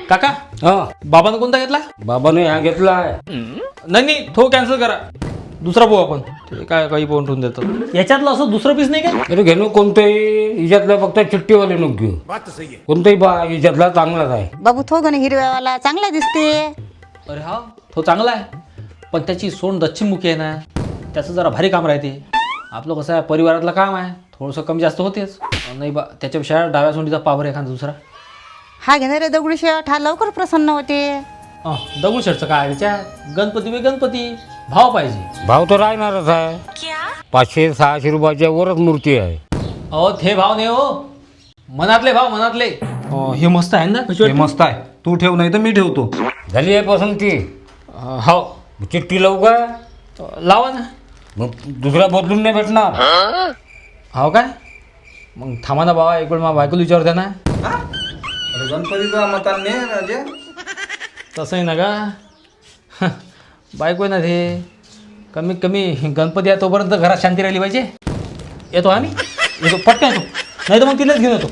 काका हा बाबानं कोणता घेतला? बाबाने हा घेतला आहे. नाही तो कॅन्सल करा. दुसरा पाहू आपण. ते काय काही पाहून ठेवून देतात. याच्यातलं असं दुसरं पीस नाही काय? अरे घेणं कोणतंही हिच्यातलं फक्त चिट्टीवाले नको घेऊ. कोणतंही बा हिच्यातला चांगलाच आहे. बाबू थो गण हिरव्यावाला चांगला दिसते. अरे हा तो चांगला आहे, पण त्याची सोंड दक्षिणमुखी आहे ना, त्याचं जरा भारी काम राहते. आपलं कसं आहे, परिवारातलं काम आहे, थोडंसं कमी जास्त होतेच. नाही बा, त्याच्यापेक्षा डाव्या सोंडीचा पावर एखादा दुसरा. हा घेणारे दगडूशेठ हा लवकर प्रसन्न होते. दगडूशेठचं काय त्याच्यात? गणपती वे गणपती, भाव पाहिजे. भाव तर राहणारच आहे. 500-600 रुपयाच्या वरच मूर्ती आहे. अहो ते भाव नाही हो, मनातले भाव मनातले. हे मस्त आहे ना? हे मस्त आहे, तू ठेव नाही तर मी ठेवतो. झाली आहे पसंती. हो चिठ्ठी लावू का? लावा ना. मग दुसरा बदलून नाही भेटणार. हो काय? मग थांबा ना बाबा, एक वेळ मला बायकोला विचारते ना. अरे गणपतीचा मताने राजा. तसं आहे ना का? बायको आहे ना ते, कमीत कमी गणपती आहे तोपर्यंत घरात शांती राहिली पाहिजे. येतो आम्ही, येतो पटकन येतो, नाही तर मग तिलाच घेऊन येतो.